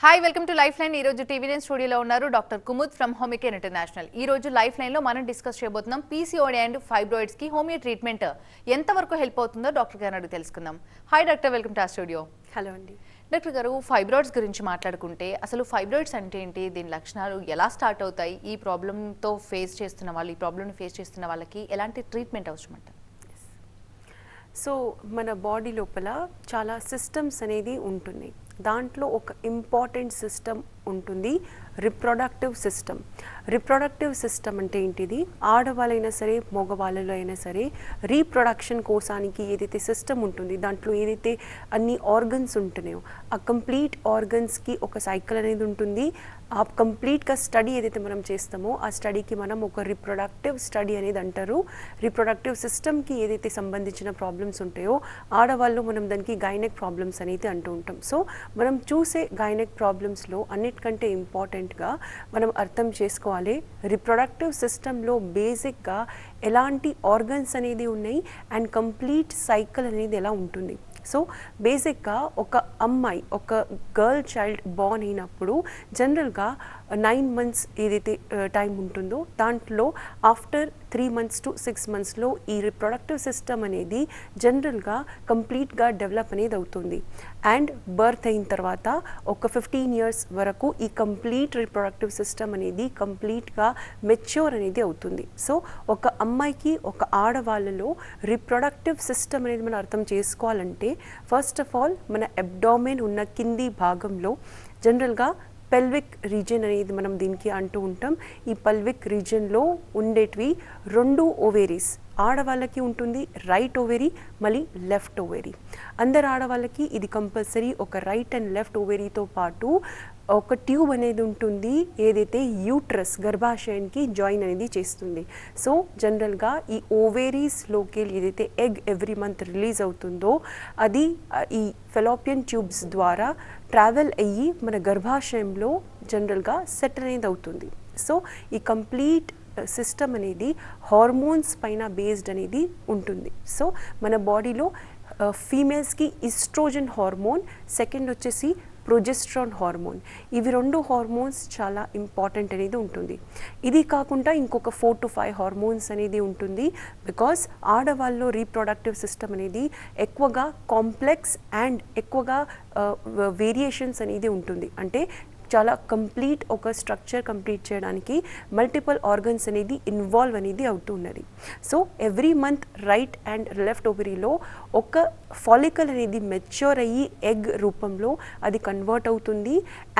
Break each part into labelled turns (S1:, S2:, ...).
S1: Hi welcome to life line. ఈ రోజు TV9 స్టూడియోలో ఉన్నారు డాక్టర్ కుముద్ ఫ్రమ్ హోమికేర్ ఇంటర్నేషనల్. ఈ రోజు లైఫ్ లైన్ లో మనం డిస్కస్ చేయబోతున్నాం పీసీఓడి అండ్ ఫైబ్రాయిడ్స్ కి హోమియో ట్రీట్మెంట్ ఎంత వరకు హెల్ప్ అవుతుందో డాక్టర్ గారిని అడిగి తెలుసుకుందాం. హాయ్ డాక్టర్, వెల్కమ్ టు ఆ స్టూడియో.
S2: హలో అండి.
S1: డాక్టర్ గారు, ఫైబ్రాయిడ్స్ గురించి మాట్లాడుకుంటే అసలు ఫైబ్రాయిడ్స్ అంటే ఏంటి, దీని లక్షణాలు ఎలా స్టార్ట్ అవుతాయి, ఈ ప్రాబ్లంతో ఫేస్ చేస్తున్న వాళ్ళు ఈ ప్రాబ్లమ్ని ఫేస్ చేస్తున్న వాళ్ళకి ఎలాంటి ట్రీట్మెంట్ అవసరం అంటారు?
S2: సో మన బాడీ లోపల చాలా సిస్టమ్స్ అనేది ఉంటున్నాయి. దాంట్లో ఒక ఇంపార్టెంట్ సిస్టమ్ ఉంటుంది, రిప్రొడక్టివ్ సిస్టమ్. రిప్రొడక్టివ్ సిస్టమ్ అంటే ఏంటిది, ఆడవాళ్ళైనా సరే మగవాళ్ళలో అయినా సరే రీప్రొడక్షన్ కోసానికి ఏదైతే సిస్టమ్ ఉంటుంది, దాంట్లో ఏదైతే అన్ని ఆర్గన్స్ ఉంటున్నాయో ఆ కంప్లీట్ ఆర్గన్స్కి ఒక సైకిల్ అనేది ఉంటుంది. ఆ కంప్లీట్గా స్టడీ ఏదైతే మనం చేస్తామో ఆ స్టడీకి మనం ఒక రిప్రొడక్టివ్ స్టడీ అనేది అంటారు. రిప్రొడక్టివ్ సిస్టమ్కి ఏదైతే సంబంధించిన ప్రాబ్లమ్స్ ఉంటాయో ఆడవాళ్ళు మనం దానికి గైనెక్ ప్రాబ్లమ్స్ అనేది అంటూ ఉంటాం. సో మనం చూసే గైనెక్ ప్రాబ్లమ్స్లో అన్నిటికంటే ఇంపార్టెంట్గా మనం అర్థం చేసుకోవాలి, రిప్రొడక్టివ్ సిస్టంలో బేసిక్గా ఎలాంటి ఆర్గన్స్ అనేది ఉన్నాయి అండ్ కంప్లీట్ సైకిల్ అనేది ఎలా ఉంటుంది. సో బేసిక్గా ఒక అమ్మాయి, ఒక గర్ల్ చైల్డ్ బోర్న్ అయినప్పుడు జనరల్గా 9 months ఏదైతే టైం ఉంటుందో దాంట్లో ఆఫ్టర్ 3 months to 6 monthsలో ఈ రిప్రొడక్టివ్ సిస్టమ్ అనేది జనరల్గా కంప్లీట్గా డెవలప్ అనేది అవుతుంది. అండ్ బర్త్ అయిన తర్వాత ఒక 15 years వరకు ఈ కంప్లీట్ రిప్రొడక్టివ్ సిస్టమ్ అనేది కంప్లీట్గా మెచ్యూర్ అనేది అవుతుంది. సో ఒక అమ్మాయికి, ఒక ఆడవాళ్ళలో రిప్రొడక్టివ్ సిస్టమ్ అనేది మనం అర్థం చేసుకోవాలంటే ఫస్ట్ ఆఫ్ ఆల్ మన అబ్డామెన్ ఉన్న కింది భాగంలో జనరల్గా పెల్విక్ రీజియన్ అనేది మనం దీనికి అంటూ ఉంటాం. ఈ పెల్విక్ రీజియన్లో ఉండేటివి 2 ఓవేరీస్ ఆడవాళ్ళకి ఉంటుంది, రైట్ ఓవేరీ మళ్ళీ లెఫ్ట్ ఓవేరీ. అందరు ఆడవాళ్ళకి ఇది కంపల్సరీ ఒక రైట్ అండ్ లెఫ్ట్ ఓవేరీతో పాటు ఒక ట్యూబ్ అనేది ఉంటుంది, ఏదైతే యూట్రస్ గర్భాశయానికి జాయిన్ అనేది చేస్తుంది. సో జనరల్గా ఈ ఓవేరీస్లోకి ఏదైతే ఎగ్ ఎవ్రీ మంత్ రిలీజ్ అవుతుందో అది ఈ ఫెలోపియన్ ట్యూబ్స్ ద్వారా ట్రావెల్ అయ్యి మన గర్భాశయంలో జనరల్గా సెట్ అనేది అవుతుంది. సో ఈ కంప్లీట్ సిస్టమ్ అనేది హార్మోన్స్ పైన బేస్డ్ అనేది ఉంటుంది. సో మన బాడీలో ఫీమేల్స్కి ఈస్ట్రోజన్ హార్మోన్, సెకండ్ వచ్చేసి ప్రొజెస్ట్రాన్ హార్మోన్, ఇవి 2 హార్మోన్స్ చాలా ఇంపార్టెంట్ అనేది ఉంటుంది. ఇది కాకుండా ఇంకొక 4 to 5 హార్మోన్స్ అనేది ఉంటుంది. బికాస్ ఆడవాళ్ళలో రీప్రొడక్టివ్ సిస్టమ్ అనేది ఎక్కువగా కాంప్లెక్స్ అండ్ ఎక్కువగా వేరియేషన్స్ అనేది ఉంటుంది. అంటే చాలా కంప్లీట్ ఒక స్ట్రక్చర్ కంప్లీట్ చేయడానికి మల్టిపుల్ ఆర్గన్స్ అనేది ఇన్వాల్వ్ అనేది అవుతున్నది. So every month right and left ఓవరీలో ఒక ఫాలికల్ అనేది మెచ్యూర్ అయ్యి ఎగ్ రూపంలో అది కన్వర్ట్ అవుతుంది.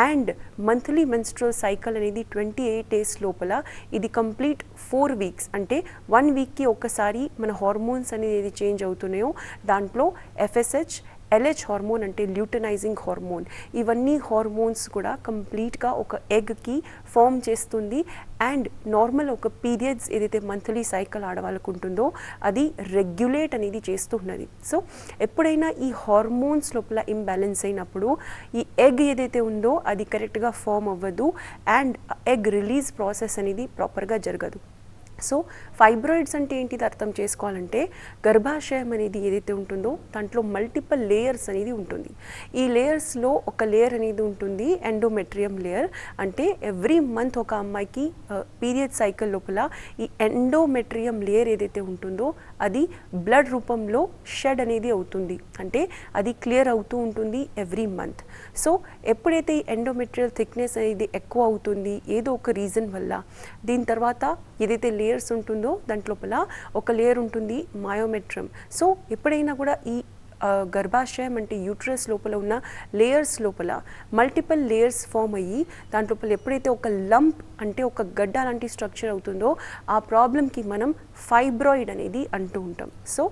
S2: అండ్ మంత్లీ మెన్స్ట్రువల్ సైకిల్ అనేది 28 days లోపల ఇది కంప్లీట్ 4 weeks అంటే 1 weekకి ఒకసారి మన హార్మోన్స్ అనేది చేంజ్ అవుతున్నాయో దాంట్లో FSH, LH హార్మోన్ అంటే ల్యూటనైజింగ్ హార్మోన్, ఇవన్నీ హార్మోన్స్ కూడా కంప్లీట్గా ఒక ఎగ్కి ఫామ్ చేస్తుంది. అండ్ నార్మల్ ఒక పీరియడ్స్ ఏదైతే మంత్లీ సైకిల్ ఆడవాళ్ళకు ఉంటుందో అది రెగ్యులేట్ అనేది చేస్తున్నది. సో ఎప్పుడైనా ఈ హార్మోన్స్ లోపల ఇంబ్యాలెన్స్ అయినప్పుడు ఈ ఎగ్ ఏదైతే ఉందో అది కరెక్ట్గా ఫామ్ అవ్వదు అండ్ ఎగ్ రిలీజ్ ప్రాసెస్ అనేది ప్రాపర్గా జరగదు. సో ఫైబ్రాయిడ్స్ అంటే ఏంటిది అర్థం చేసుకోవాలంటే గర్భాశయం అనేది ఏదైతే ఉంటుందో దాంట్లో మల్టిపుల్ లేయర్స్ అనేది ఉంటుంది. ఈ లేయర్స్లో ఒక లేయర్ అనేది ఉంటుంది ఎండోమెట్రియం లేయర్. అంటే ఎవ్రీ మంత్ ఒక అమ్మాయికి పీరియడ్ సైకిల్ లోపల ఈ ఎండోమెట్రియం లేయర్ ఏదైతే ఉంటుందో అది బ్లడ్ రూపంలో షెడ్ అనేది అవుతుంది. అంటే అది క్లియర్ అవుతూ ఉంటుంది ఎవ్రీ మంత్. సో ఎప్పుడైతే ఈ ఎండోమెట్రియల్ థిక్నెస్ అనేది ఎక్కువ అవుతుంది ఏదో ఒక రీజన్ వల్ల, దీని తర్వాత ఏదైతే లేయర్స్ ఉంటుందో దాంట్లోపల ఒక లేయర్ ఉంటుంది మయోమెట్రమ్. సో ఎప్పుడైనా కూడా ఈ గర్భాశయం అంటే యూట్రస్ లోపల ఉన్న లేయర్స్ లోపల మల్టిపుల్ లేయర్స్ ఫామ్ అయ్యి దాంట్లోపల ఎప్పుడైతే ఒక లంప్ అంటే ఒక గడ్డ లాంటి స్ట్రక్చర్ అవుతుందో ఆ ప్రాబ్లంకి మనం ఫైబ్రాయిడ్ అనేది అంటూ ఉంటాం. సో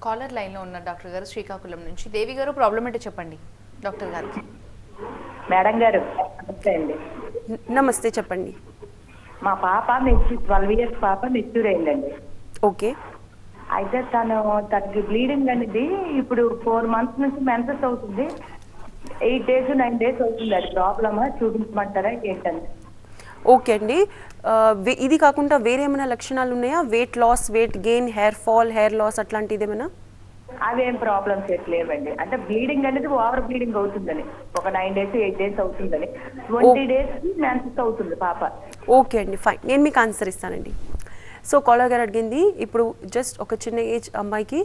S1: కాలర్ లైన్లో ఉన్న డాక్టర్ గారు శ్రీకాకుళం నుంచి దేవి గారు, ప్రాబ్లం అంటే చెప్పండి డాక్టర్ గారికి.
S3: మేడం గారు నమస్తే అండి.
S2: నమస్తే, చెప్పండి.
S3: మా పాప 12 years పాప మెచ్యూర్ అయిందండి.
S2: ఓకే.
S3: అయితే తనకి బ్లీడింగ్ అనేది ఇప్పుడు 4 months నుంచి మెన్సెస్ అవుతుంది. 8 days 9 days అవుతుంది. అది ప్రాబ్లమా, చూపించమంటారా ఏంటండి?
S2: ఓకే అండి. ఇది కాకుండా వేరే ఏమైనా లక్షణాలు ఉన్నాయా? Weight loss, weight gain, hair fall, hair loss అట్లాంటిది ఏమైనా?
S3: అవేం ప్రాబ్లమ్స్ లేవండి. అంటే బ్లీడింగ్ అనేది ఓవర్ బ్లీడింగ్ అవుతుందని, ఒక 9 days 8 days అవుతుందని, 20 days మెన్సెస్ అవుతుంది పాప.
S2: ఓకే అండి, ఫైన్. నేను మీకు ఆన్సర్ ఇస్తానండి. సో కాలర్ గారు అడిగింది, ఇప్పుడు జస్ట్ ఒక చిన్న ఏజ్ అమ్మాయికి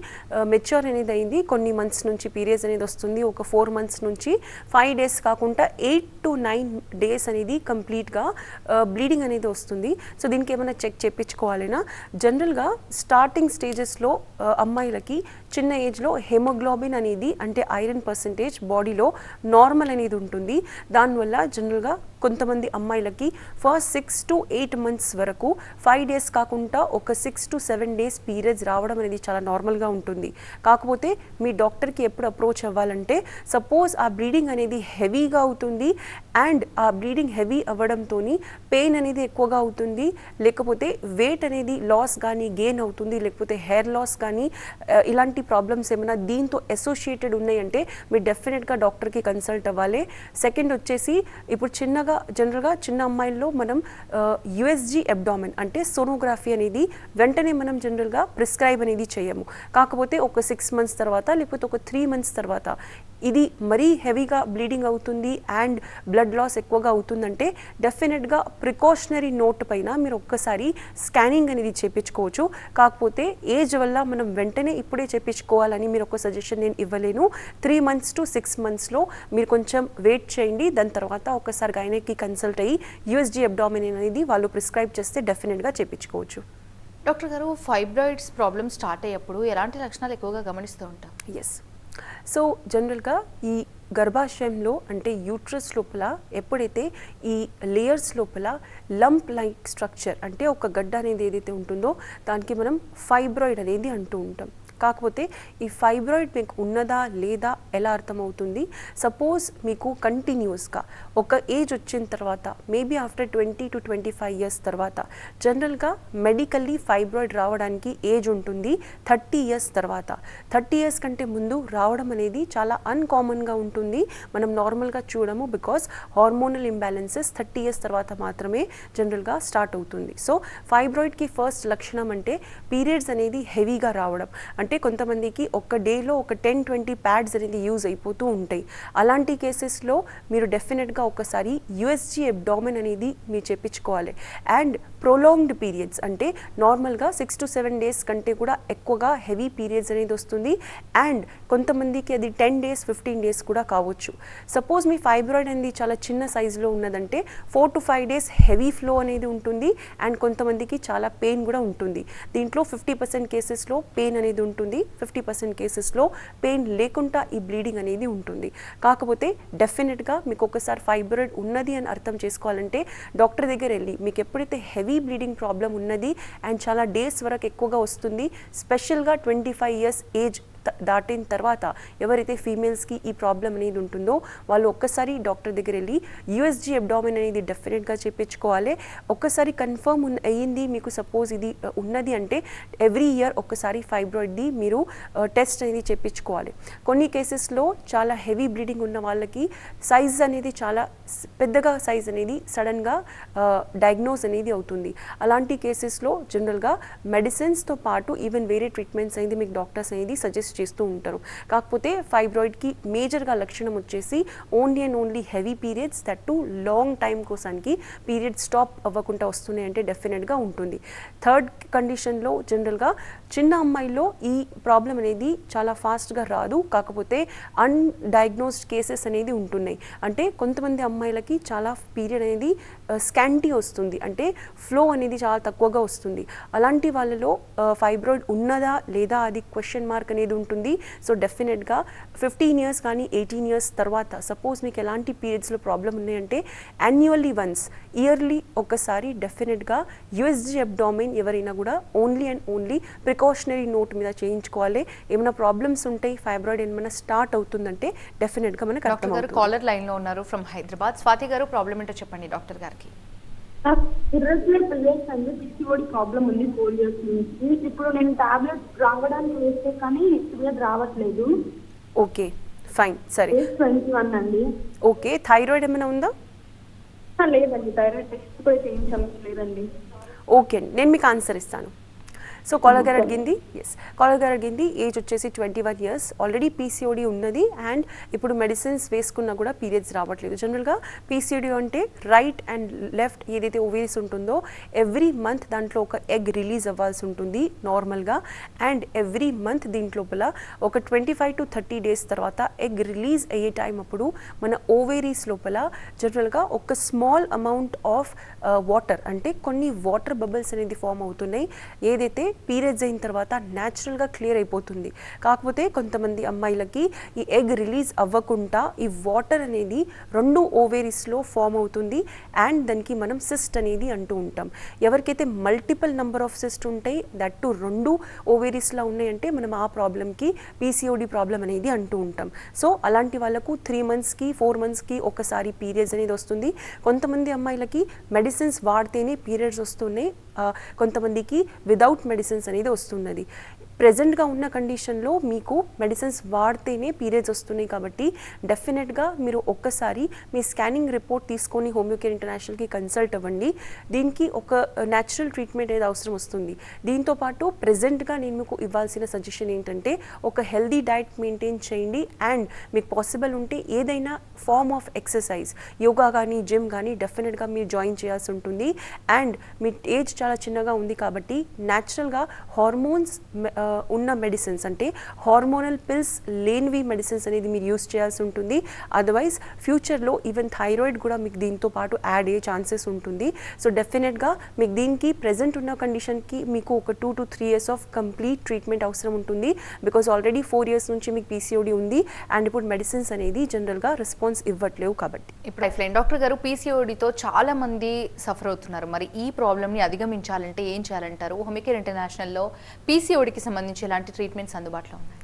S2: మెచ్యూర్ అనేది అయింది, కొన్ని మంత్స్ నుంచి పీరియడ్స్ అనేది వస్తుంది, ఒక 4 months నుంచి 5 days కాకుండా 8 to 9 days అనేది కంప్లీట్గా బ్లీడింగ్ అనేది వస్తుంది. సో దీనికి ఏమైనా చెక్ చేయించుకోవాలైనా, జనరల్గా స్టార్టింగ్ స్టేజెస్లో అమ్మాయిలకి చిన్న ఏజ్లో హెమోగ్లోబిన్ అనేది అంటే ఐరన్ పర్సంటేజ్ బాడీలో నార్మల్ అనేది ఉంటుంది. దానివల్ల జనరల్గా కొంతమంది అమ్మాయిలకి ఫస్ట్ 6 to 8 months వరకు 5 days కాకుండా ఒక 6 to 7 days పీరియడ్స్ రావడం అనేది చాలా నార్మల్గా ఉంటుంది. కాకపోతే మీ డాక్టర్కి ఎప్పుడు అప్రోచ్ అవ్వాలంటే, సపోజ్ ఆ బ్లీడింగ్ అనేది హెవీగా అవుతుంది అండ్ ఆ బ్లీడింగ్ హెవీ అవ్వడంతో పెయిన్ అనేది ఎక్కువగా అవుతుంది, లేకపోతే వెయిట్ అనేది లాస్ కానీ గెయిన్ అవుతుంది, లేకపోతే హెయిర్ లాస్ కానీ ఇలాంటి ప్రాబ్లమ్స్ ఏమైనా దీంతో అసోసియేటెడ్ ఉన్నాయంటే మీరు డెఫినెట్గా డాక్టర్కి కన్సల్ట్ అవ్వాలి. సెకండ్ వచ్చేసి, ఇప్పుడు జనరల్గా చిన్న అమ్మాయిల్లో మనం యుఎస్జి అబ్డామిన్ అంటే సోనోగ్రఫీ అనేది వెంటనే మనం జనరల్గా ప్రిస్క్రైబ్ అనేది చేయము. కాకపోతే ఒక 6 months తర్వాత లేకపోతే ఒక 3 months తర్వాత ఇది మరీ హెవీగా బ్లీడింగ్ అవుతుంది అండ్ బ్లడ్ లాస్ ఎక్కువగా అవుతుందంటే డెఫినెట్గా ప్రికాషనరీ నోట్ పైన మీరు ఒక్కసారి స్కానింగ్ అనేది చేయించుకోవచ్చు. కాకపోతే ఏజ్ వల్ల మనం వెంటనే ఇప్పుడే చేయించుకోవాలని మీరు ఒక సజెషన్ నేను ఇవ్వలేను. 3 months to 6 monthsలో మీరు కొంచెం వెయిట్ చేయండి, దాని తర్వాత ఒకసారి గైనక్కి కన్సల్ట్ అయ్యి యుఎస్జి అబ్డామిన్ అనేది వాళ్ళు ప్రిస్క్రైబ్ చేస్తే డెఫినెట్గా చేయించుకోవచ్చు.
S1: డాక్టర్ గారు, ఫైబ్రాయిడ్స్ ప్రాబ్లమ్ స్టార్ట్ అయ్యేప్పుడు ఎలాంటి లక్షణాలు ఎక్కువగా గమనిస్తూ ఉంటాం?
S2: ఎస్, సో జనరల్గా ఈ గర్భాశయంలో అంటే యూట్రస్ లోపల ఎప్పుడైతే ఈ లేయర్స్ లోపల లంప్ లైక్ స్ట్రక్చర్ అంటే ఒక గడ్డ అనేది ఏదైతే ఉంటుందో దానికి మనం ఫైబ్రాయిడ్ అనేది అంటూ ఉంటాం. కాకపోతే ఈ ఫైబ్రాయిడ్ మీకు ఉన్నదా లేదా ఎలా అర్థమవుతుంది? సపోజ్ మీకు కంటిన్యూస్గా ఒక ఏజ్ వచ్చిన తర్వాత, మేబీ ఆఫ్టర్ 20 to 25 years తర్వాత, జనరల్గా మెడికల్లీ ఫైబ్రాయిడ్ రావడానికి ఏజ్ ఉంటుంది 30 years తర్వాత. 30 years కంటే ముందు రావడం అనేది చాలా అన్కామన్గా ఉంటుంది, మనం నార్మల్గా చూడము. బికాస్ హార్మోనల్ ఇంబ్యాలెన్సెస్ 30 years తర్వాత మాత్రమే జనరల్గా స్టార్ట్ అవుతుంది. సో ఫైబ్రాయిడ్కి ఫస్ట్ లక్షణం అంటే పీరియడ్స్ అనేది హెవీగా రావడం. అంటే కొంతమందికి ఒక డేలో ఒక 10-20 ప్యాడ్స్ అనేది యూజ్ అయిపోతూ ఉంటాయి. అలాంటి కేసెస్లో మీరు డెఫినెట్గా ఒకసారి యుఎస్జి అబ్డామిన్ అనేది మీరు చేయించుకోవాలి. అండ్ ప్రొలాంగ్డ్ పీరియడ్స్ అంటే నార్మల్గా 6 to 7 days కంటే కూడా ఎక్కువగా హెవీ పీరియడ్స్ అనేది వస్తుంది. అండ్ కొంతమందికి అది 10 days 15 days కూడా కావచ్చు. సపోజ్ మీ ఫైబ్రాయిడ్ అనేది చాలా చిన్న సైజులో ఉన్నదంటే 4 to 5 days హెవీ ఫ్లో అనేది ఉంటుంది అండ్ కొంతమందికి చాలా పెయిన్ కూడా ఉంటుంది. దీంట్లో 50% కేసెస్లో పెయిన్ అనేది ఉంటుంది, 50% కేసెస్లో పెయిన్ లేకుండా ఈ బ్లీడింగ్ అనేది ఉంటుంది. కాకపోతే డెఫినెట్గా మీకు ఒకసారి ఫైబ్రాయిడ్ ఉన్నది అని అర్థం చేసుకోవాలంటే డాక్టర్ దగ్గర వెళ్ళి, మీకు ఎప్పుడైతే హెవీ బ్లీడింగ్ ప్రాబ్లం ఉన్నది అండ్ చాలా డేస్ వరకు ఎక్కువగా వస్తుంది, స్పెషల్గా 25 years ఏజ్ దాటిన తర్వాత ఎవరైతే ఫీమేల్స్కి ఈ ప్రాబ్లం అనేది ఉంటుందో వాళ్ళు ఒక్కసారి డాక్టర్ దగ్గర వెళ్ళి యుఎస్జి అబ్డామిన్ అనేది డెఫినెట్గా చేయించుకోవాలి. ఒక్కసారి కన్ఫర్మ్ అయ్యింది మీకు సపోజ్ ఇది ఉన్నది అంటే ఎవ్రీ ఇయర్ ఒక్కసారి ఫైబ్రాయిడ్ది మీరు టెస్ట్ అనేది చేయించుకోవాలి. కొన్ని కేసెస్లో చాలా హెవీ బ్లీడింగ్ ఉన్న వాళ్ళకి సైజ్ అనేది చాలా పెద్దగా సైజ్ అనేది సడన్గా డయాగ్నోస్ అనేది అవుతుంది. అలాంటి కేసెస్లో జనరల్గా మెడిసిన్స్తో పాటు ఈవెన్ వేరే ట్రీట్మెంట్స్ అనేది మీకు డాక్టర్స్ అనేది సజెస్ట్ చేస్తూ ఉంటారు. కాకపోతే ఫైబ్రాయిడ్కి మేజర్గా లక్షణం వచ్చేసి only and only heavy periods, that to long time కోసానికి పీరియడ్ స్టాప్ అవ్వకుండా వస్తున్నాయి అంటే డెఫినెట్గా ఉంటుంది. థర్డ్ కండిషన్లో జనరల్గా చిన్న అమ్మాయిలో ఈ ప్రాబ్లం అనేది చాలా ఫాస్ట్గా రాదు, కాకపోతే అన్డయాగ్నోస్డ్ కేసెస్ అనేది ఉంటున్నాయి. అంటే కొంతమంది అమ్మాయిలకి చాలా పీరియడ్ అనేది స్కాంటీ వస్తుంది, అంటే ఫ్లో అనేది చాలా తక్కువగా వస్తుంది. అలాంటి వాళ్ళలో ఫైబ్రాయిడ్ ఉన్నదా లేదా అది క్వశ్చన్ మార్క్ అనేది ఉంటుంది. సో డెఫినెట్గా 15 years కానీ 18 years తర్వాత సపోజ్ మీకు ఎలాంటి పీరియడ్స్లో ప్రాబ్లం ఉన్నాయంటే యాన్యువల్లీ వన్స్, ఇయర్లీ ఒకసారి డెఫినెట్గా యుఎస్జి అబ్డామిన్ ఎవరైనా కూడా only and only precautionary note మీద చేయించుకోవాలి. ఏమైనా ప్రాబ్లమ్స్ ఉంటాయి, ఫైబ్రాయిడ్ ఏమైనా స్టార్ట్ అవుతుందంటే డెఫినెట్గా మనకు అర్థమవుతుంది.
S1: కాలర్ లైన్లో ఉన్నారు ఫ్రమ్ హైదరాబాద్. స్వాతి గారు, ప్రాబ్లం ఏంటో చెప్పండి డాక్టర్ గారికి.
S4: ఇర్రెగ్యులర్ పీరియడ్స్ అండి, పిసిఓడి ప్రాబ్లం ఉంది 4 years నుంచి. ఇప్పుడు నేను టాబ్లెట్స్ రావడానికి వేస్తే కానీ పీరియడ్ రావట్లేదు.
S2: ఓకే, ఫైన్, సరే.
S4: 21 అండి.
S2: ఓకే, థైరాయిడ్ ఏమైనా ఉందా?
S4: లేదండి, థైరాయిడ్ టెస్ట్ కూడా చేయించాము, లేదండి.
S2: ఓకే అండి, నేను మీకు ఆన్సర్ ఇస్తాను. సో కాలర్ అడిగింది కాలర్ అడిగింది ఏజ్ వచ్చేసి 21 years, ఆల్రెడీ పీసీఓడి ఉన్నది అండ్ ఇప్పుడు మెడిసిన్స్ వేసుకున్నా కూడా పీరియడ్స్ రావట్లేదు. జనరల్గా పీసీఓడి అంటే రైట్ అండ్ లెఫ్ట్ ఏదైతే ఓవేరీస్ ఉంటుందో ఎవ్రీ మంత్ దాంట్లో ఒక ఎగ్ రిలీజ్ అవ్వాల్సి ఉంటుంది నార్మల్గా, అండ్ ఎవ్రీ మంత్ దీంట్లోపల ఒక 25 to 30 days తర్వాత ఎగ్ రిలీజ్ అయ్యే టైం అప్పుడు మన ఓవేరీస్ లోపల జనరల్గా ఒక స్మాల్ అమౌంట్ ఆఫ్ వాటర్ అంటే కొన్ని వాటర్ బబుల్స్ అనేది ఫామ్ అవుతున్నాయి, ఏదైతే పీరియడ్స్ అయిన తర్వాత న్యాచురల్గా క్లియర్ అయిపోతుంది. కాకపోతే కొంతమంది అమ్మాయిలకి ఈ ఎగ్ రిలీజ్ అవ్వకుండా ఈ వాటర్ అనేది 2 ఓవేరీస్లో ఫామ్ అవుతుంది అండ్ దానికి మనం సిస్ట్ అనేది అంటూ ఉంటాం. ఎవరికైతే మల్టిపుల్ నెంబర్ ఆఫ్ సిస్ట్ ఉంటాయి దట్ టు 2 ఓవేరీస్లో ఉన్నాయంటే మనం ఆ ప్రాబ్లమ్కి పీసీఓడి ప్రాబ్లం అనేది అంటూ ఉంటాం. సో అలాంటి వాళ్ళకు 3 monthsకి 4 monthsకి ఒకసారి పీరియడ్స్ అనేది వస్తుంది. కొంతమంది అమ్మాయిలకి మెడిసిన్స్ వాడితేనే పీరియడ్స్ వస్తున్నాయి, కొంతమందికి విదౌట్ మెడిసిన్స్ అనేది వస్తున్నది. ప్రెజెంట్గా ఉన్న కండిషన్లో మీకు మెడిసిన్స్ వాడితేనే పీరియడ్స్ వస్తున్నాయి కాబట్టి డెఫినెట్గా మీరు ఒక్కసారి మీ స్కానింగ్ రిపోర్ట్ తీసుకొని హోమియోకేర్ ఇంటర్నేషనల్కి కన్సల్ట్ అవ్వండి. దీనికి ఒక న్యాచురల్ ట్రీట్మెంట్ అనేది అవసరం వస్తుంది. దీంతోపాటు ప్రెజెంట్గా నేను మీకు ఇవ్వాల్సిన సజెషన్ ఏంటంటే ఒక హెల్దీ డైట్ మెయింటైన్ చేయండి అండ్ మీకు పాసిబుల్ ఉంటే ఏదైనా ఫార్మ్ ఆఫ్ ఎక్సర్సైజ్ యోగా కానీ జిమ్ కానీ డెఫినెట్గా మీరు జాయిన్ చేయాల్సి ఉంటుంది. అండ్ మీ ఏజ్ చాలా చిన్నగా ఉంది కాబట్టి న్యాచురల్గా హార్మోన్స్ ఉన్న మెడిసిన్స్ అంటే హార్మోనల్ పిల్స్ లేనివి మెడిసిన్స్ అనేది మీరు యూస్ చేయాల్సి ఉంటుంది. అదర్వైజ్ ఫ్యూచర్లో ఈవెన్ థైరాయిడ్ కూడా మీకు దీంతో పాటు యాడ్ అయ్యే ఛాన్సెస్ ఉంటుంది. సో డెఫినెట్గా మీకు దీనికి ప్రెజెంట్ ఉన్న కండిషన్కి మీకు ఒక 2 to 3 years of complete treatment అవసరం ఉంటుంది. బికాజ్ ఆల్రెడీ 4 years నుంచి మీకు పీసీఓడి ఉంది అండ్ ఇప్పుడు మెడిసిన్స్ అనేది జనరల్గా రెస్పాన్స్ ఇవ్వట్లేవు కాబట్టి.
S1: ఇప్పుడు లైఫ్లైన్ డాక్టర్ గారు పీసీఓడితో చాలా మంది సఫర్ అవుతున్నారు. మరి ఈ ప్రాబ్లమ్ని అధిగమించాలంటే ఏం చేయాలంటారు? హోమియోకేర్ ఇంటర్నేషనల్లో పీసీఓడికి సంబంధించి ఎలాంటి ట్రీట్మెంట్స్ అందుబాటులో ఉన్నాయి?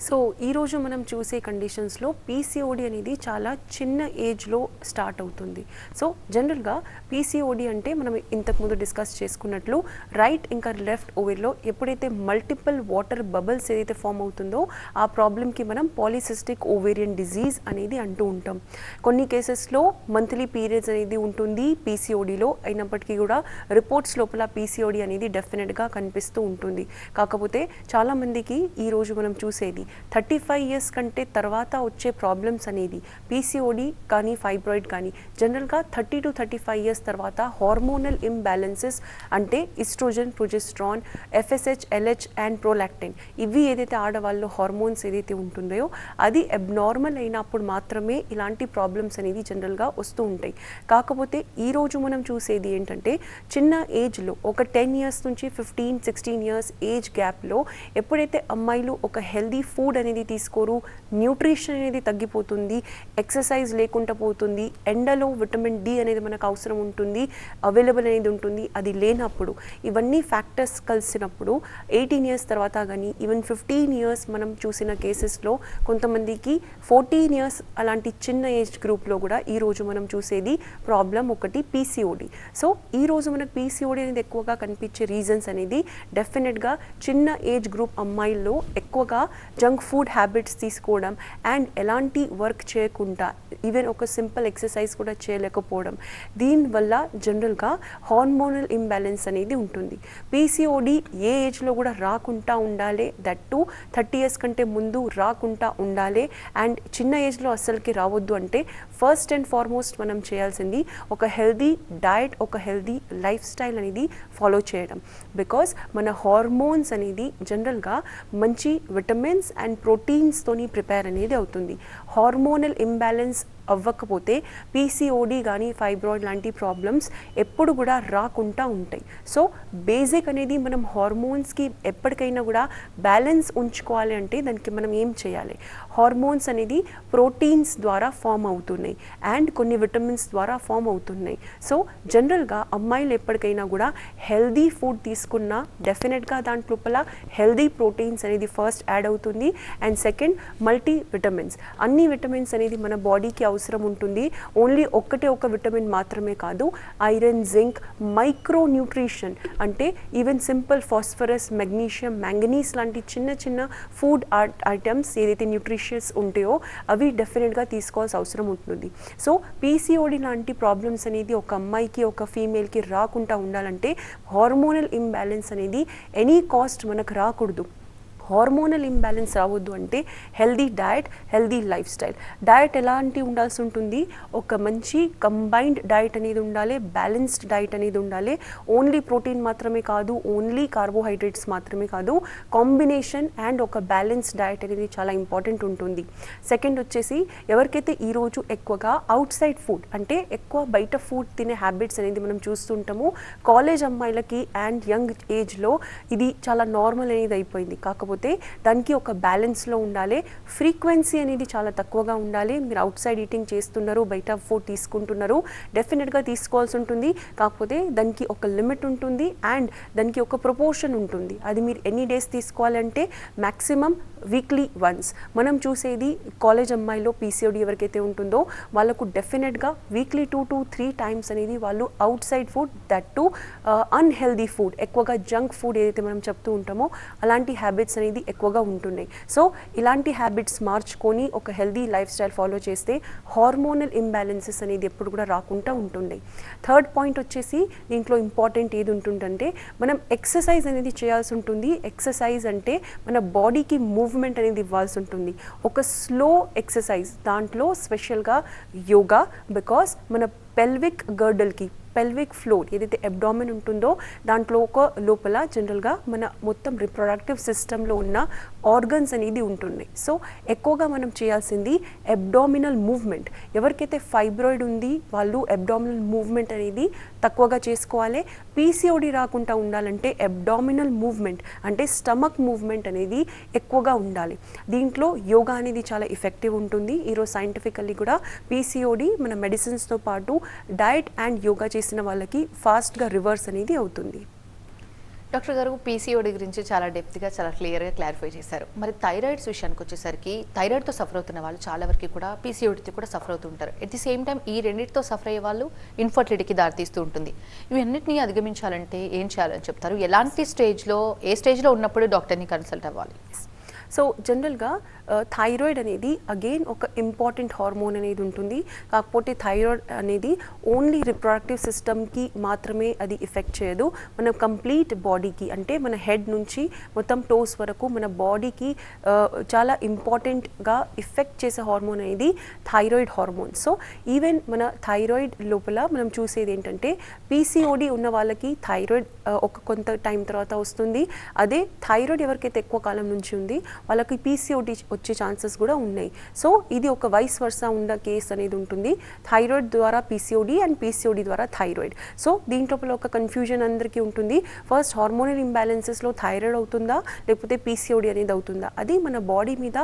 S2: సో ఈరోజు మనం చూసే కండిషన్స్లో పీసీఓడి అనేది చాలా చిన్న ఏజ్లో స్టార్ట్ అవుతుంది. సో జనరల్గా పీసీఓడి అంటే మనం ఇంతకుముందు డిస్కస్ చేసుకున్నట్లు రైట్ ఇంకా లెఫ్ట్ ఓవేర్లో ఎప్పుడైతే మల్టిపుల్ వాటర్ బబుల్స్ ఏదైతే ఫామ్ అవుతుందో ఆ ప్రాబ్లమ్కి మనం పాలిసిస్టిక్ ఓవేరియన్ డిజీజ్ అనేది అంటూ ఉంటాం. కొన్ని కేసెస్లో మంత్లీ పీరియడ్స్ అనేది ఉంటుంది పీసీఓడిలో, అయినప్పటికీ కూడా రిపోర్ట్స్ లోపల పీసీఓడి అనేది డెఫినెట్గా కనిపిస్తూ ఉంటుంది. కాకపోతే చాలామందికి ఈరోజు మనం చూసేది 35 years కంటే తర్వాత వచ్చే ప్రాబ్లమ్స్ అనేది పీసీఓడి కానీ ఫైబ్రాయిడ్ కానీ జనరల్గా 30 to 35 years తర్వాత హార్మోనల్ ఇంబ్యాలెన్సెస్ అంటే estrogen, progesterone, FSH, LH and prolactin ఇవి ఏదైతే ఆడవాళ్ళు హార్మోన్స్ ఏదైతే ఉంటుందో అది అబ్నార్మల్ అయినప్పుడు మాత్రమే ఇలాంటి ప్రాబ్లమ్స్ అనేది జనరల్గా వస్తూ ఉంటాయి. కాకపోతే ఈరోజు మనం చూసేది ఏంటంటే చిన్న ఏజ్లో ఒక 10 years నుంచి 15-16 years ఏజ్ గ్యాప్లో ఎప్పుడైతే అమ్మాయిలు ఒక హెల్దీ ఫుడ్ అనేది తీసుకోరు, న్యూట్రిషన్ అనేది తగ్గిపోతుంది, ఎక్సర్సైజ్ లేకుండా పోతుంది, ఎండలో విటమిన్ డి అనేది మనకు అవసరం ఉంటుంది, అవైలబుల్ అనేది ఉంటుంది, అది లేనప్పుడు ఇవన్నీ ఫ్యాక్టర్స్ కలిసినప్పుడు 18 years తర్వాత కానీ ఈవెన్ 15 years మనం చూసిన కేసెస్లో కొంతమందికి 14 years అలాంటి చిన్న ఏజ్ గ్రూప్లో కూడా ఈరోజు మనం చూసేది ప్రాబ్లం ఒకటి పీసీఓడి. సో ఈరోజు మనకు పీసీఓడి అనేది ఎక్కువగా కనిపించే రీజన్స్ అనేది డెఫినెట్గా చిన్న ఏజ్ గ్రూప్ అమ్మాయిల్లో ఎక్కువగా జంక్ ఫుడ్ హ్యాబిట్స్ తీసుకోవడం అండ్ ఎలాంటి వర్క్ చేయకుండా ఈవెన్ ఒక సింపుల్ ఎక్సర్సైజ్ కూడా చేయలేకపోవడం, దీనివల్ల జనరల్గా హార్మోనల్ ఇంబ్యాలెన్స్ అనేది ఉంటుంది. పీసీఓడి ఏ ఏజ్లో కూడా రాకుండా ఉండాలి, దట్ టు 30 years కంటే ముందు రాకుండా ఉండాలి అండ్ చిన్న ఏజ్లో అస్సలకి రావద్దు అంటే ఫస్ట్ అండ్ ఫార్మోస్ట్ మనం చేయాల్సింది ఒక హెల్దీ డయట్, ఒక హెల్దీ లైఫ్ స్టైల్ అనేది ఫాలో చేయడం. బికాస్ మన హార్మోన్స్ అనేది జనరల్గా మంచి విటమిన్స్ అండ్ ప్రోటీన్స్తోని ప్రిపేర్ అనేది అవుతుంది. హార్మోనల్ ఇంబ్యాలెన్స్ అవ్వకపోతే పీసీఓడి కానీ ఫైబ్రాయిడ్ లాంటి ప్రాబ్లమ్స్ ఎప్పుడు కూడా రాకుండా ఉంటాయి. సో బేసిక్ అనేది మనం హార్మోన్స్కి ఎప్పటికైనా కూడా బ్యాలెన్స్ ఉంచుకోవాలి అంటే దానికి మనం ఏం చేయాలి? హార్మోన్స్ అనేది ప్రోటీన్స్ ద్వారా ఫామ్ అవుతున్నాయి అండ్ కొన్ని విటమిన్స్ ద్వారా ఫామ్ అవుతున్నాయి. సో జనరల్గా అమ్మాయిలు ఎప్పటికైనా కూడా హెల్దీ ఫుడ్ తీసుకున్నా డెఫినెట్గా దాంట్లోపల హెల్దీ ప్రోటీన్స్ అనేది ఫస్ట్ యాడ్ అవుతుంది అండ్ సెకండ్ మల్టీ విటమిన్స్, అన్ని విటమిన్స్ అనేది మన బాడీకి అవసరం ఉంటుంది. ఓన్లీ ఒక విటమిన్ మాత్రమే కాదు, ఐరన్, జింక్, మైక్రో న్యూట్రిషన్ అంటే even simple phosphorus, magnesium, manganese లాంటి చిన్న చిన్న ఫుడ్ ఐటమ్స్ ఏదైతే న్యూట్రిషియస్ ఉంటాయో అవి డెఫినెట్గా తీసుకోవాల్సిన అవసరం ఉంటుంది. సో పీసీఓడి లాంటి ప్రాబ్లమ్స్ అనేది ఒక అమ్మాయికి ఒక ఫీమేల్కి రాకుండా ఉండాలంటే హార్మోనల్ ఇంబ్యాలెన్స్ అనేది ఎనీ కాస్ట్ మనకు రాకూడదు. హార్మోనల్ ఇంబ్యాలెన్స్ రావద్దు అంటే healthy diet, healthy life style. Diet ఎలాంటి ఉండాల్సి ఉంటుంది, ఒక మంచి కంబైన్డ్ డయట్ అనేది ఉండాలి, బ్యాలెన్స్డ్ డయట్ అనేది ఉండాలి. ఓన్లీ ప్రోటీన్ మాత్రమే కాదు, ఓన్లీ కార్బోహైడ్రేట్స్ మాత్రమే కాదు, కాంబినేషన్ అండ్ ఒక బ్యాలెన్స్డ్ డయట్ అనేది చాలా ఇంపార్టెంట్ ఉంటుంది. సెకండ్ వచ్చేసి ఎవరికైతే ఈరోజు ఎక్కువగా అవుట్ సైడ్ ఫుడ్ అంటే ఎక్కువ బయట ఫుడ్ తినే హ్యాబిట్స్ అనేది మనం చూస్తుంటాము, కాలేజ్ అమ్మాయిలకి అండ్ యంగ్ ఏజ్లో ఇది చాలా నార్మల్ అనేది అయిపోయింది. కాకపోతే దానికి ఒక బ్యాలెన్స్లో ఉండాలి. ఫ్రీక్వెన్సీ అనేది చాలా తక్కువగా ఉండాలి. మీరు అవుట్ సైడ్ ఈటింగ్ చేస్తున్నారు, బయట ఫుడ్ తీసుకుంటున్నారు, డెఫినెట్గా తీసుకోవాల్సి ఉంటుంది. కాకపోతే దానికి ఒక లిమిట్ ఉంటుంది అండ్ దానికి ఒక ప్రపోర్షన్ ఉంటుంది. అది మీరు ఎన్ని డేస్ తీసుకోవాలంటే మ్యాక్సిమం వీక్లీ వన్స్. మనం చూసేది కాలేజ్ అమ్మాయిలో పీసీఓడి ఎవరికైతే ఉంటుందో వాళ్ళకు డెఫినెట్గా వీక్లీ 2 to 3 టైమ్స్ అనేది వాళ్ళు out side food, that to unhealthy food, ఎక్కువగా జంక్ ఫుడ్ ఏదైతే మనం చెప్తూ ఉంటామో అలాంటి హ్యాబిట్స్ అనేది ఎక్కువగా ఉంటున్నాయి. సో ఇలాంటి హ్యాబిట్స్ మార్చుకొని ఒక హెల్దీ లైఫ్ స్టైల్ ఫాలో చేస్తే హార్మోనల్ ఇంబ్యాలెన్సెస్ అనేది ఎప్పుడు కూడా రాకుండా ఉంటుండే. థర్డ్ పాయింట్ వచ్చేసి దీంట్లో ఇంపార్టెంట్ ఏది ఉంటుందంటే మనం ఎక్సర్సైజ్ అనేది చేయాల్సి ఉంటుంది. ఎక్సర్సైజ్ అంటే మన బాడీకి మూవ్మెంట్ అనేది ఇవ్వాల్సి ఉంటుంది. ఒక స్లో ఎక్సర్సైజ్, దాంట్లో స్పెషల్గా యోగా, బికాస్ మన పెల్విక్ గర్డల్కి, పెల్విక్ ఫ్లోర్ ఏదైతే అబ్డామిన్ ఉంటుందో దాంట్లో ఒక లోపల జనరల్గా మన మొత్తం రిప్రొడక్టివ్ సిస్టంలో ఉన్న ఆర్గన్స్ అనేది ఉంటున్నాయి. సో ఎక్కువగా మనం చేయాల్సింది అబ్డామినల్ మూవ్మెంట్. ఎవరికైతే ఫైబ్రాయిడ్ ఉంది వాళ్ళు అబ్డామినల్ మూవ్మెంట్ అనేది తక్కువగా చేసుకోవాలి. పీసీఓడి రాకుండా ఉండాలంటే అబ్డామినల్ మూవ్మెంట్ అంటే స్టమక్ మూవ్మెంట్ అనేది ఎక్కువగా ఉండాలి. దీంట్లో యోగా అనేది చాలా ఎఫెక్టివ్ ఉంటుంది. ఈరోజు సైంటిఫికల్లీ కూడా పీసీఓడి మన మెడిసిన్స్తో పాటు డయట్ అండ్ యోగా చేసిన వాళ్ళకి ఫాస్ట్గా రివర్స్ అనేది అవుతుంది.
S1: డాక్టర్ గారు పీసీఓడి గురించి చాలా డెప్త్గా చాలా క్లియర్గా క్లారిఫై చేశారు. మరి థైరాయిడ్స్ విషయానికి వచ్చేసరికి థైరాయిడ్తో సఫర్ అవుతున్న వాళ్ళు చాలా వరకు కూడా పీసీఓడితో కూడా సఫర్ అవుతుంటారు. ఎట్ ది సేమ్ టైం ఈ రెండింటితో సఫర్ అయ్యే వాళ్ళు ఇన్ఫర్టిలిటీకి దారితీస్తూ ఉంటుంది. ఇవన్నిటిని అధిగమించాలంటే ఏం చేయాలని చెప్తారు? ఎలాంటి స్టేజ్లో, ఏ స్టేజ్లో ఉన్నప్పుడు డాక్టర్ని కన్సల్ట్ అవ్వాలి?
S2: సో జనరల్గా థైరాయిడ్ అనేది అగైన్ ఒక ఇంపార్టెంట్ హార్మోన్ అనేది ఉంటుంది. కాకపోతే థైరాయిడ్ అనేది ఓన్లీ రిప్రొడక్టివ్ సిస్టమ్కి మాత్రమే అది ఎఫెక్ట్ చేయదు, మన కంప్లీట్ బాడీకి అంటే మన హెడ్ నుంచి మొత్తం టోస్ వరకు మన బాడీకి చాలా ఇంపార్టెంట్గా ఎఫెక్ట్ చేసే హార్మోన్ అనేది థైరాయిడ్ హార్మోన్. సో ఈవెన్ మన థైరాయిడ్ లోపల మనం చూసేది ఏంటంటే పీసీఓడి ఉన్న వాళ్ళకి థైరాయిడ్ ఒక కొంత టైం తర్వాత వస్తుంది. అదే థైరాయిడ్ ఎవరికైతే ఎక్కువ కాలం నుంచి ఉంది వాళ్ళకి పీసీఓడి వచ్చే ఛాన్సెస్ కూడా ఉన్నాయి. సో ఇది ఒక వైస్ వర్సా ఉన్న కేసు అనేది ఉంటుంది. థైరాయిడ్ ద్వారా పీసీఓడి అండ్ పీసీఓడి ద్వారా థైరాయిడ్. సో దీంట్లో ఒక కన్ఫ్యూజన్ అందరికీ ఉంటుంది. ఫస్ట్ హార్మోనల్ ఇంబ్యాలెన్సెస్లో థైరాయిడ్ అవుతుందా లేకపోతే పీసీఓడి అనేది అవుతుందా? అది మన బాడీ మీద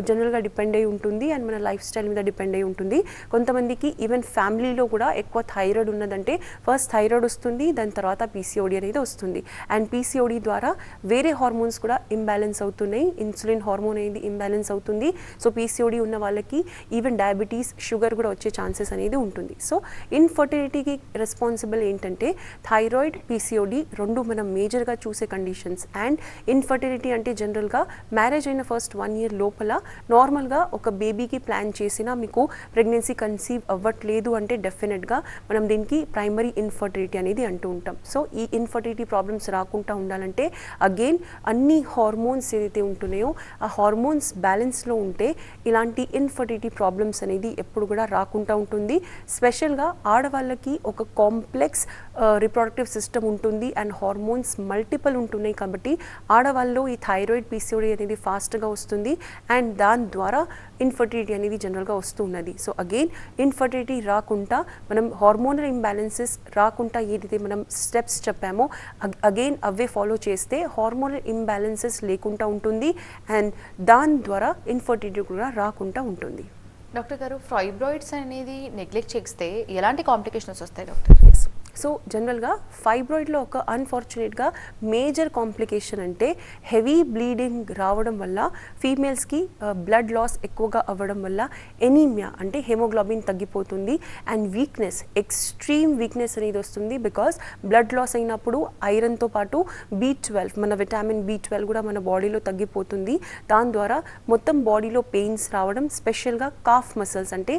S2: జనరల్గా డిపెండ్ అయి ఉంటుంది అండ్ మన లైఫ్ స్టైల్ మీద డిపెండ్ అయి ఉంటుంది. కొంతమందికి ఈవెన్ ఫ్యామిలీలో కూడా ఎక్కువ థైరాయిడ్ ఉన్నదంటే ఫస్ట్ థైరాయిడ్ వస్తుంది, దాని తర్వాత పీసీఓడి అనేది వస్తుంది. అండ్ పీసీఓడి ద్వారా వేరే హార్మోన్స్ కూడా ఇంబ్యాలెన్స్ అవుతున్నాయి. ఇన్సులిన్ హార్మోన్ అనేది ఇంబ్యాలెన్స్ అవుతుంది. సో పీసీఓడి ఉన్న వాళ్ళకి ఈవెన్ డయాబెటీస్, షుగర్ కూడా వచ్చే ఛాన్సెస్ అనేది ఉంటుంది. సో ఇన్ఫర్టిలిటీకి రెస్పాన్సిబుల్ ఏంటంటే థైరాయిడ్, పీసీఓడి రెండు మనం మేజర్గా చూసే కండిషన్స్. అండ్ ఇన్ఫర్టిలిటీ అంటే జనరల్గా మ్యారేజ్ అయిన ఫస్ట్ 1 year లోపల నార్మల్గా ఒక బేబీకి ప్లాన్ చేసినా మీకు ప్రెగ్నెన్సీ కన్సీవ్ అవ్వట్లేదు అంటే డెఫినెట్గా మనం దీనికి ప్రైమరీ ఇన్ఫర్టిలిటీ అనేది అంటూ ఉంటాం. సో ఈ ఇన్ఫర్టిలిటీ ప్రాబ్లమ్స్ రాకుండా ఉండాలంటే అగైన్ అన్ని హార్మోన్స్ ఏదైతే ఉంటున్నాయో ఆ హార్మోన్స్ బ్యాలెన్స్లో ఉంటే ఇలాంటి ఇన్ఫర్టిలిటీ ప్రాబ్లమ్స్ అనేది ఎప్పుడు కూడా రాకుండా ఉంటుంది. స్పెషల్గా ఆడవాళ్ళకి ఒక కాంప్లెక్స్ రిప్రొడక్టివ్ సిస్టమ్ ఉంటుంది అండ్ హార్మోన్స్ మల్టిపుల్ ఉంటున్నాయి కాబట్టి ఆడవాళ్ళు ఈ థైరాయిడ్, పీసీఓడి అనేది ఫాస్ట్గా వస్తుంది అండ్ దాని ద్వారా ఇన్ఫర్టిలిటీ అనేది జనరల్గా వస్తూ ఉన్నది. సో అగైన్ ఇన్ఫర్టిలిటీ రాకుండా మనం హార్మోనల్ ఇంబ్యాలెన్సెస్ రాకుండా ఏదైతే మనం స్టెప్స్ చెప్పామో అగైన్ అవే ఫాలో చేస్తే హార్మోనల్ ఇంబ్యాలెన్సెస్ లేకుండా ఉంటుంది అండ్ దాని ద్వారా ఇన్ఫర్టిలిటీ కూడా రాకుండా ఉంటుంది.
S1: డాక్టర్ గారు ఫైబ్రాయిడ్స్ అనేది నెగ్లెక్ట్ చేస్తే ఎలాంటి కాంప్లికేషన్స్ వస్తాయి డాక్టర్?
S2: సో జనరల్గా ఫైబ్రాయిడ్లో ఒక అన్ఫార్చునేట్గా మేజర్ కాంప్లికేషన్ అంటే హెవీ బ్లీడింగ్ రావడం వల్ల ఫీమేల్స్కి బ్లడ్ లాస్ ఎక్కువగా అవ్వడం వల్ల ఎనీమియా అంటే హెమోగ్లోబిన్ తగ్గిపోతుంది అండ్ వీక్నెస్, ఎక్స్ట్రీమ్ వీక్నెస్ అనేది వస్తుంది. బికాస్ బ్లడ్ లాస్ అయినప్పుడు ఐరన్తో పాటు B12 మన విటామిన్ B12 కూడా మన బాడీలో తగ్గిపోతుంది. దాని ద్వారా మొత్తం బాడీలో పెయిన్స్ రావడం, స్పెషల్గా కాఫ్ మసిల్స్ అంటే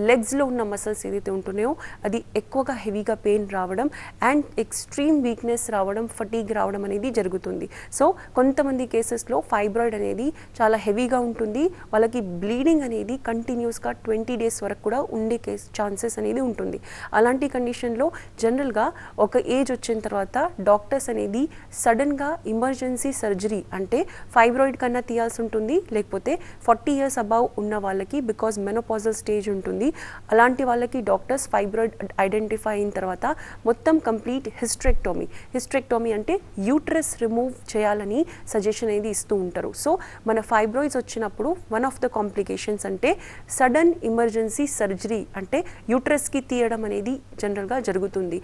S2: లెగ్స్లో ఉన్న మసిల్స్ ఏదైతే ఉంటున్నాయో అది ఎక్కువగా హెవీగా పెయిన్ రావడం అండ్ ఎక్స్ట్రీమ్ వీక్నెస్ రావడం, ఫటీగ్ రావడం అనేది జరుగుతుంది. సో కొంతమంది కేసెస్లో ఫైబ్రాయిడ్ అనేది చాలా హెవీగా ఉంటుంది, వాళ్ళకి బ్లీడింగ్ అనేది కంటిన్యూస్గా 20 days వరకు కూడా ఉండే ఛాన్సెస్ అనేది ఉంటుంది. అలాంటి కండిషన్లో జనరల్గా ఒక ఏజ్ వచ్చిన తర్వాత డాక్టర్స్ అనేది సడన్గా ఎమర్జెన్సీ సర్జరీ అంటే ఫైబ్రాయిడ్ కన్నా తీయాల్సి ఉంటుంది, లేకపోతే 40 years అబౌవ్ ఉన్న వాళ్ళకి బికాజ్ మెనోపాజల్ స్టేజ్ ఉంటుంది. అలాంటి వాళ్ళకి డాక్టర్స్ ఫైబ్రాయిడ్ ఐడెంటిఫై అయిన తర్వాత మొత్తం కంప్లీట్ హిస్టరెక్టోమీ అంటే యూట్రస్ రిమూవ్ చేయాలని సజెషన్ అనేది ఇస్తూ ఉంటారు. సో మన ఫైబ్రాయిడ్స్ వచ్చినప్పుడు వన్ ఆఫ్ ద కాంప్లికేషన్స్ అంటే సడన్ ఎమర్జెన్సీ సర్జరీ అంటే యూట్రస్కి తీయడం అనేది జనరల్గా జరుగుతుంది.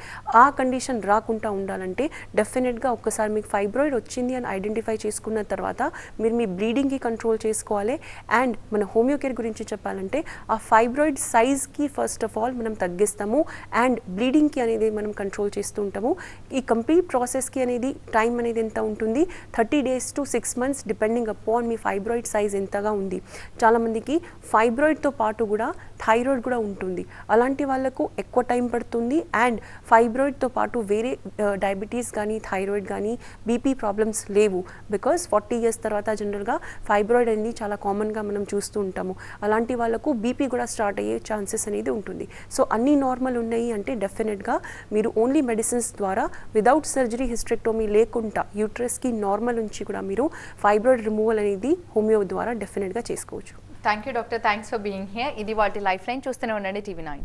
S2: ఆ కండిషన్ రాకుండా ఉండాలంటే డెఫినెట్గా ఒక్కసారి మీకు ఫైబ్రాయిడ్ వచ్చింది అని ఐడెంటిఫై చేసుకున్న తర్వాత మీరు మీ బ్లీడింగ్కి కంట్రోల్ చేసుకోవాలి. అండ్ మన హోమియోకేర్ గురించి చెప్పాలంటే ఆ ఫైబ్రాయిడ్ సైజ్కి ఫస్ట్ ఆఫ్ ఆల్ మనం తగ్గిస్తాము అండ్ బ్లీడింగ్కి అనేది మనం కంట్రోల్ చేస్తూ ఉంటాము. ఈ కంప్లీట్ ప్రాసెస్కి అనేది టైం అనేది ఎంత ఉంటుంది, 30 days to 6 months depending upon me fibroid size ఎంతగా ఉంది. చాలామందికి ఫైబ్రాయిడ్తో పాటు కూడా థైరాయిడ్ కూడా ఉంటుంది, అలాంటి వాళ్ళకు ఎక్కువ టైం పడుతుంది. అండ్ ఫైబ్రాయిడ్తో పాటు వేరే డయాబెటీస్ కానీ థైరాయిడ్ కానీ బీపీ ప్రాబ్లమ్స్ లేవు. బికాస్ 40 years తర్వాత జనరల్గా ఫైబ్రాయిడ్ అనేది చాలా కామన్గా మనం చూస్తూ ఉంటాము. అలాంటి వాళ్ళకు బీపీ కూడా స్టార్ట్ అయ్యే ఛాన్సెస్ అనేది ఉంటుంది. సో అన్నీ నార్మల్ ఉన్నాయి అంటే డెఫినెట్గా మీరు ఓన్లీ మెడిసిన్స్ ద్వారా విదౌట్ సర్జరీ హిస్టరెక్టోమీ లేకుండా యూట్రస్కి నార్మల్ నుంచి కూడా మీరు ఫైబ్రాయిడ్ రిమూవల్ అనేది హోమియో ద్వారా డెఫినెట్గా చేసుకోవచ్చు.
S1: Thank you doctor, thanks for being here. ఇది వాటి లైఫ్ లైన్. చూస్తూనే ఉండండి TV9.